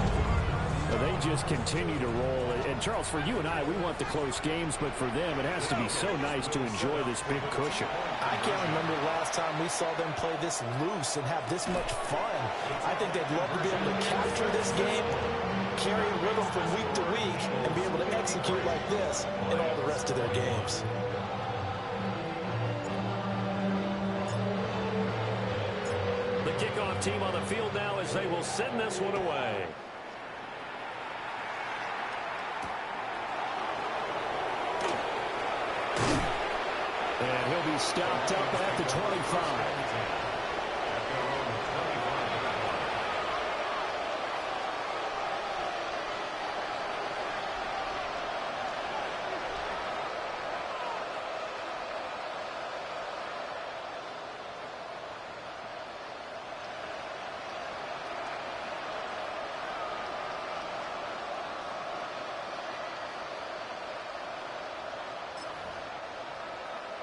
Well, they just continue to roll. And, Charles, for you and I, we want the close games, but for them, it has to be so nice to enjoy this big cushion. I can't remember the last time we saw them play this loose and have this much fun. I think they'd love to be able to capture this game, carry a rhythm from week to week, and be able to execute like this in all the rest of their games. The kickoff team on the field now as they will send this one away. And he'll be stopped up at the 25.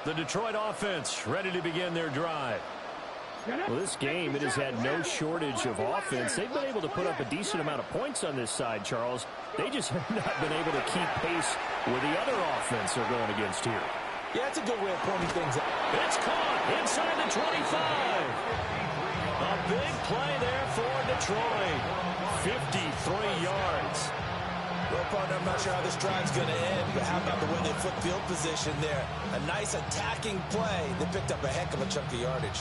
The Detroit offense ready to begin their drive. Well, this game, it has had no shortage of offense. They've been able to put up a decent amount of points on this side, Charles. They just have not been able to keep pace with the other offense they're going against here. Yeah, that's a good way of pointing things out. It's caught inside the 25. A big play there for Detroit. 53 yards. Well, partner, I'm not sure how this drive's going to end, but how about the way they flip field position there? A nice attacking play. They picked up a heck of a chunk of yardage.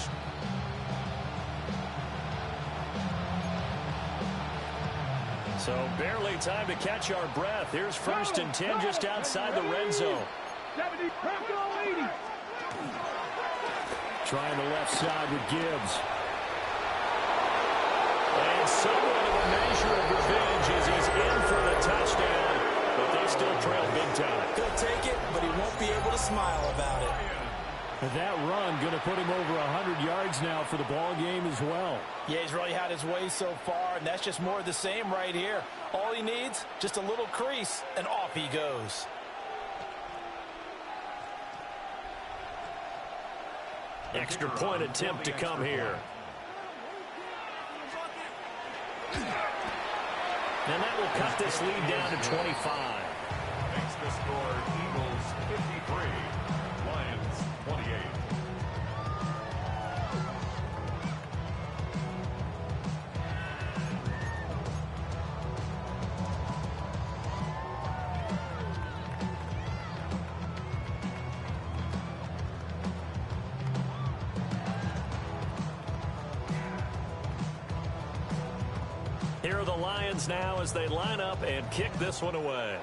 So barely time to catch our breath. Here's first and 10 just outside the red zone. 70, go 80. Trying the left side with Gibbs. And somewhat of a measure of revenge as he's in for the touchdown, but they still trail big time. He'll take it, but he won't be able to smile about it. And that run going to put him over 100 yards now for the ball game as well. Yeah, he's really had his way so far, and that's just more of the same right here. All he needs, just a little crease, and off he goes. Extra point attempt to come here. And that will cut this lead down to 25. Makes the score Eagles 53, Lions 28. Here are the Lions now as they line up and kick this one away.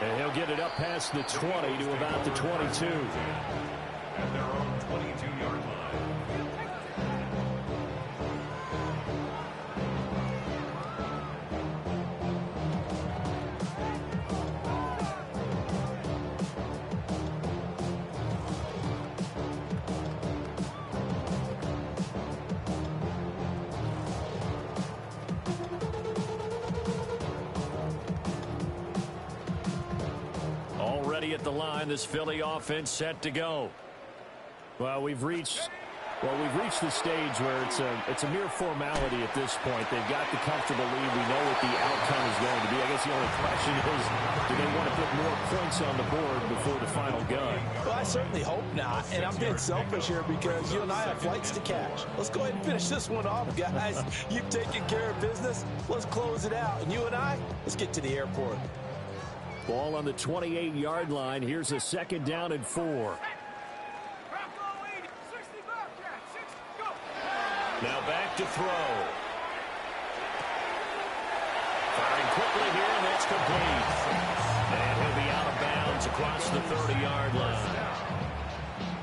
And he'll get it up past the 20 to about the 22. At their own 22-yard line. Already at the line, this Philly offense set to go. Well, we've reached the stage where it's a mere formality at this point. They've got the comfortable lead. We know what the outcome is going to be. I guess the only question is, do they want to put more points on the board before the final gun? Well, I certainly hope not. And I'm being selfish here because you and I have flights to catch. Let's go ahead and finish this one off, guys. You've taken care of business. Let's close it out. And you and I, let's get to the airport. Ball on the 28-yard line. Here's a 2nd down and 4. Now back to throw. Firing quickly here, and that's complete. And he'll be out of bounds across the 30-yard line.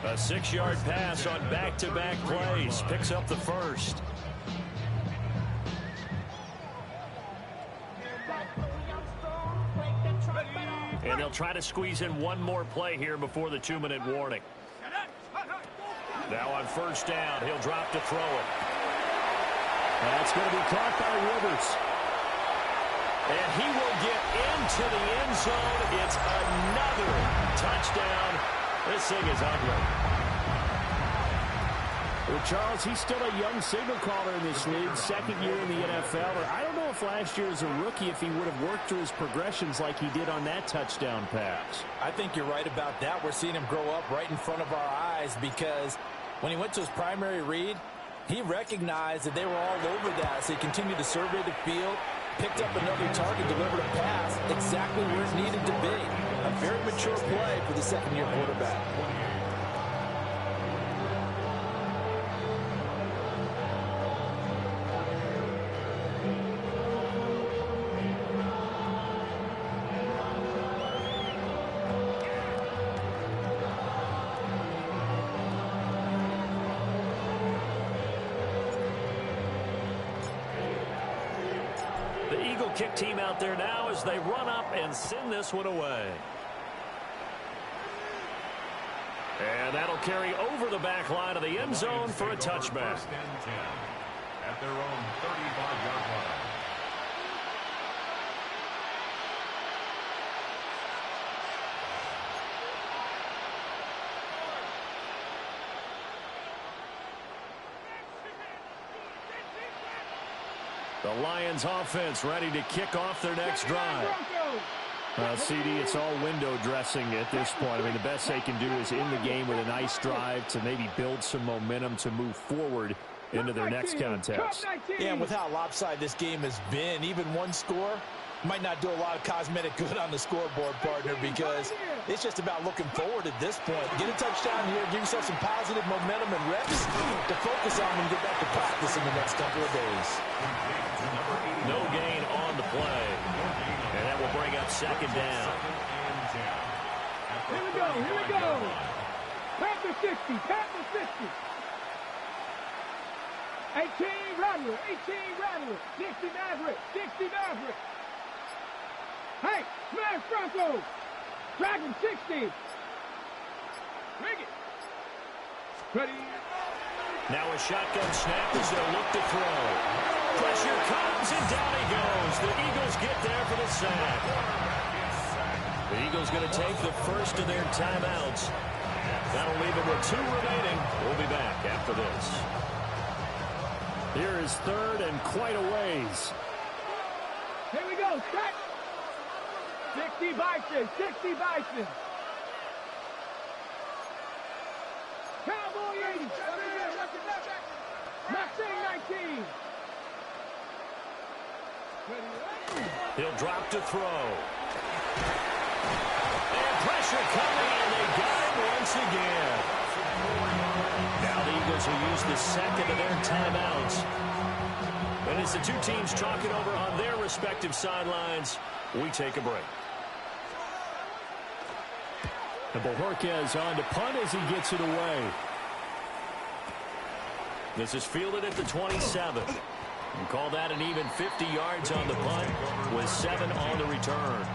A 6-yard pass on back-to-back plays. Picks up the first. And they'll try to squeeze in one more play here before the 2-minute warning. Now on 1st down, he'll drop to throw it. That's going to be caught by Rivers. And he will get into the end zone. It's another touchdown. This thing is ugly. Well, Charles, he's still a young signal caller in this league, 2nd year in the NFL. I don't know if last year as a rookie, if he would have worked through his progressions like he did on that touchdown pass. I think you're right about that. We're seeing him grow up right in front of our eyes because when he went to his primary read, he recognized that they were all over that. So he continued to survey the field, picked up another target, delivered a pass exactly where it needed to be. A very mature play for the 2nd-year quarterback. Kick team out there now as they run up and send this one away. And that'll carry over the back line of the end zone for a touchback. 1st and 10 at their own 35-yard line. The Lions offense ready to kick off their next drive. CD, it's all window dressing at this point. I mean, the best they can do is in the game with a nice drive to maybe build some momentum to move forward into their next contest. Yeah, and with how lopsided this game has been, even one score might not do a lot of cosmetic good on the scoreboard, partner, because it's just about looking forward at this point. Get a touchdown here, give yourself some positive momentum and reps to focus on and get back to practice in the next couple of days. No gain on the play. And that will bring up 2nd down. Here we go, here we go. Panther 60, Panther 60. 18 Rattler, 18 Rattler, 60 Maverick, 60 Maverick. Hey, smash Bronco. Dragon 60. Bring it. Ready. Now a shotgun snap as they'll look to throw. Pressure comes and down he goes. The Eagles get there for the sack. The Eagles going to take the first of their timeouts. That'll leave them with 2 remaining. We'll be back after this. Here is 3rd and quite a ways. Here we go, set. 60 Bison, 60 Bison. Cowboy 80. Mustang 19. He'll drop to throw. And pressure coming, and they got him once again. Eagles will use the second of their timeouts. And as the two teams talk it over on their respective sidelines, we take a break. And Bojorquez on to punt as he gets it away. This is fielded at the 27. And call that an even 50 yards on the punt with 7 on the return.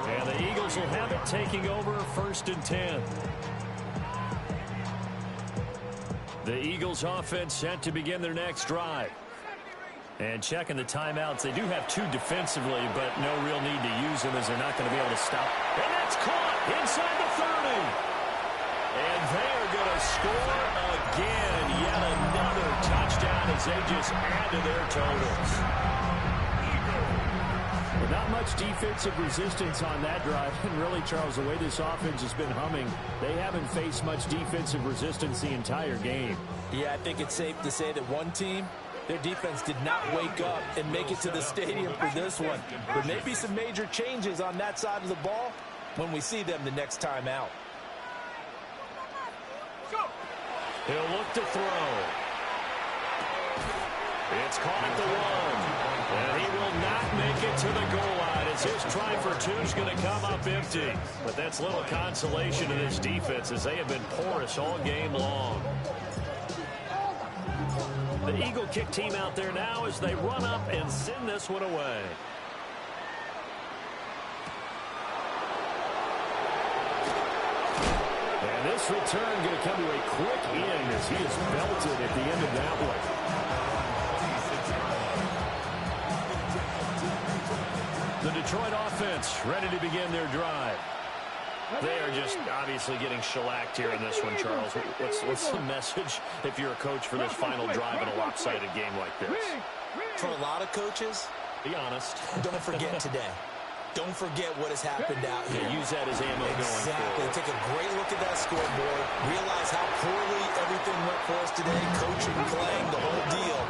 And the Eagles will have it taking over 1st and 10. The Eagles offense set to begin their next drive. And checking the timeouts, they do have 2 defensively, but no real need to use them as they're not going to be able to stop. And that's caught inside the 30. And they are going to score again. Yet another touchdown as they just add to their totals. Well, not much defensive resistance on that drive. And really, Charles, the way this offense has been humming, they haven't faced much defensive resistance the entire game. Yeah, I think it's safe to say that one team, their defense did not wake up and make it to the stadium for this one. There may be some major changes on that side of the ball when we see them the next time out. He'll look to throw. It's caught at the 1. And he will not make it to the goal line as his try for 2 is going to come up empty. But that's little consolation to this defense as they have been porous all game long. The Eagle kick team out there now as they run up and send this one away. And this return going to come to a quick end as he is belted at the end of that one. The Detroit offense ready to begin their drive. They are just obviously getting shellacked here in this one, Charles. What's the message if you're a coach for this final drive in a lopsided game like this? For a lot of coaches, be honest. Don't forget today. Don't forget what has happened out here. Yeah, use that as ammo going forward. Exactly. Take a great look at that scoreboard. Realize how poorly everything went for us today. Coaching, playing, the whole deal.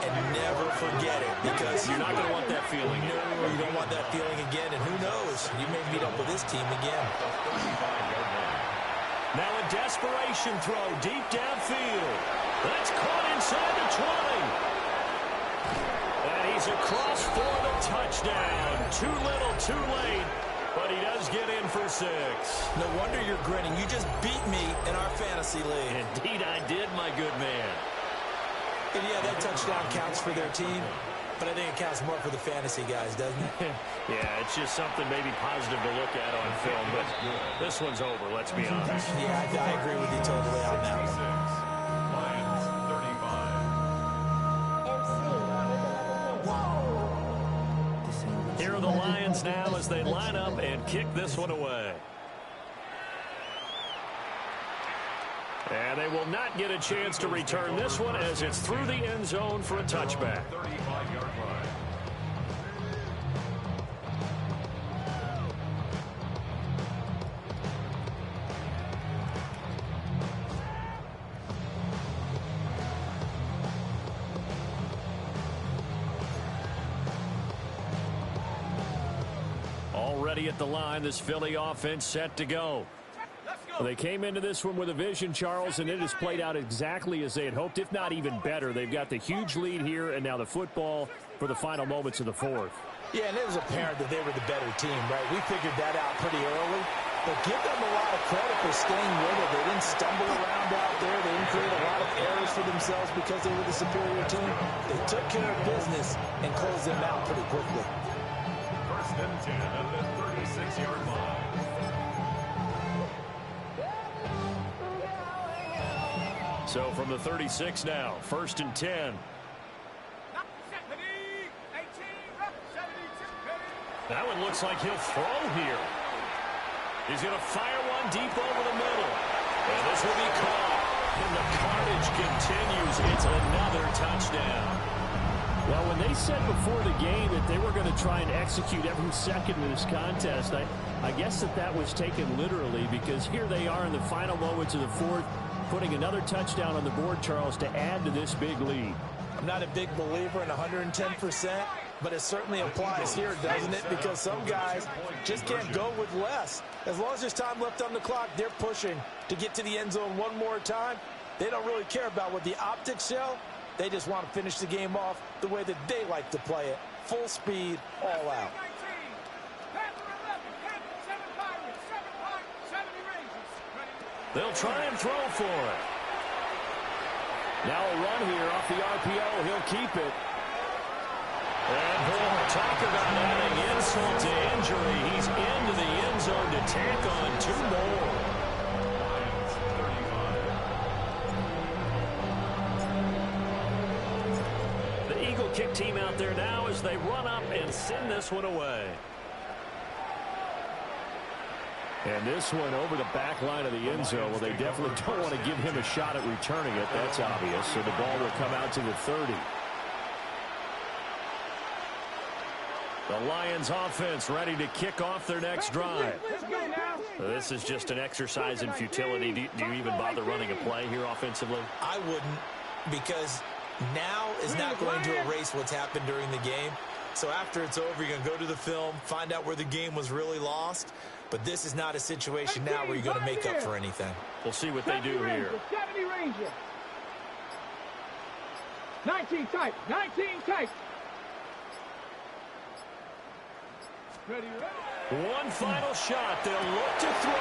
And never forget it, because you're not going to want that feeling. No, you don't want that feeling again. And who knows? You may meet up with this team again. Now a desperation throw deep downfield. That's caught inside the 20. And he's across for the touchdown. Too little, too late. But he does get in for 6. No wonder you're grinning. You just beat me in our fantasy league. Indeed I did, my good man. And yeah, that touchdown counts for their team, but I think it counts more for the fantasy guys, doesn't it? Yeah, it's just something maybe positive to look at on film, but this one's over, let's be honest. Yeah, I agree with you totally on that one. Lions 35. Here are the Lions now as they line up and kick this one away. And they will not get a chance to return this one as it's through the end zone for a touchback. 35-yard line. Already at the line, this Philly offense set to go. Well, they came into this one with a vision, Charles, and it has played out exactly as they had hoped, if not even better. They've got the huge lead here, and now the football for the final moments of the 4th. Yeah, and it was apparent that they were the better team, right? We figured that out pretty early. But give them a lot of credit for staying with it. They didn't stumble around out there. They didn't create a lot of errors for themselves because they were the superior team. They took care of business and closed them out pretty quickly. 1st and 10 at the 36-yard line. So from the 36 now, 1st and 10. That one looks like he'll throw here. He's going to fire one deep over the middle. And this will be caught. And the carnage continues. It's another touchdown. Well, when they said before the game that they were going to try and execute every second of this contest, I guess that was taken literally, because here they are in the final moments of the 4th, putting another touchdown on the board, Charles, to add to this big lead. I'm not a big believer in 110%, but it certainly applies here, doesn't it? Because some guys just can't go with less. As long as there's time left on the clock, they're pushing to get to the end zone one more time. They don't really care about what the optics show. They just want to finish the game off the way that they like to play it. Full speed, all out. They'll try and throw for it. Now a run here off the RPO. He'll keep it. And boy, talk about adding insult to injury. He's into the end zone to tack on 2 more. The Eagle kick team out there now as they run up and send this one away. And this one over the back line of the end zone. Well, they definitely don't want to give him a shot at returning it. That's obvious. So the ball will come out to the 30. The Lions offense ready to kick off their next drive. This is just an exercise in futility. Do you even bother running a play here offensively? I wouldn't, because now is not going to erase what's happened during the game. So after it's over, you're going to go to the film, find out where the game was really lost. But this is not a situation now where you're going to make up for anything. We'll see what they do here. 70 Ranger. 19 tight. 19 tight. Ready. One final shot. They'll look to throw.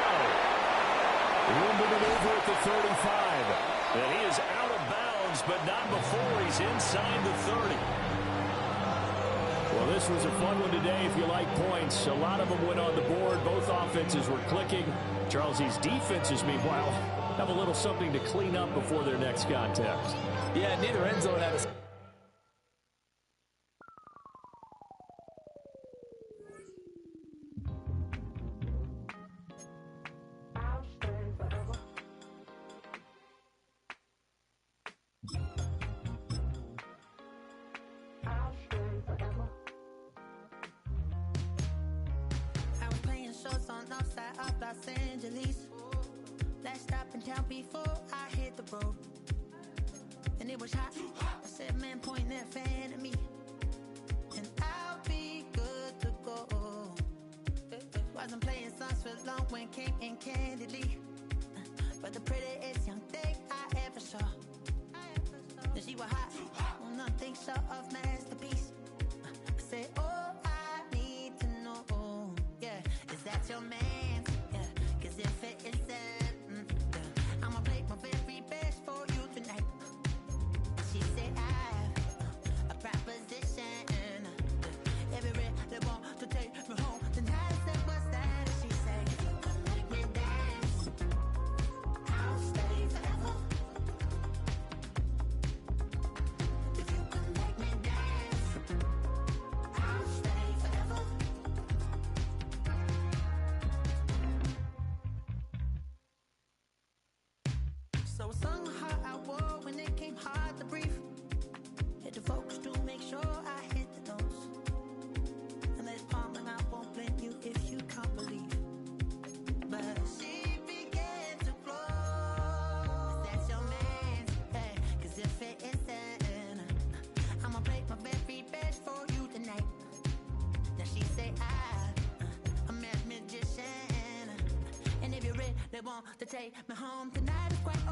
Room to maneuver at the 35. And he is out of bounds, but not before he's inside the 30. Well, this was a fun one today if you like points. A lot of them went on the board. Both offenses were clicking. Charles, these defenses, meanwhile, have a little something to clean up before their next contest. Yeah, neither end zone had a... Let's stop in town before I hit the road. And it was hot. I said, man, point that fan at me. And I'll be good to go. Wasn't playing songs for long when came in candidly. But the prettiest young thing I ever saw. And she was hot. Well, nothing short of masterpiece. I said, oh, I need to know. Yeah, is that your man? Yeah, cause if it isn't, I'ma play my very best for you tonight. She said I have a proposition. Every really want to take me home tonight. I said, what's that? She said, if you can make me dance, I'll stay forever. If you can make me dance, I'll stay forever. So I sung how I wore when it came hard to breathe. Hit the focus to make sure I hit the notes. And there's palm and I won't blame you if you can't believe. But she began to flow. That's your man, hey, cause if it isn't, I'ma play my very best for you tonight. Now she say I'm a magician. And if you really want to take me home tonight, it's quite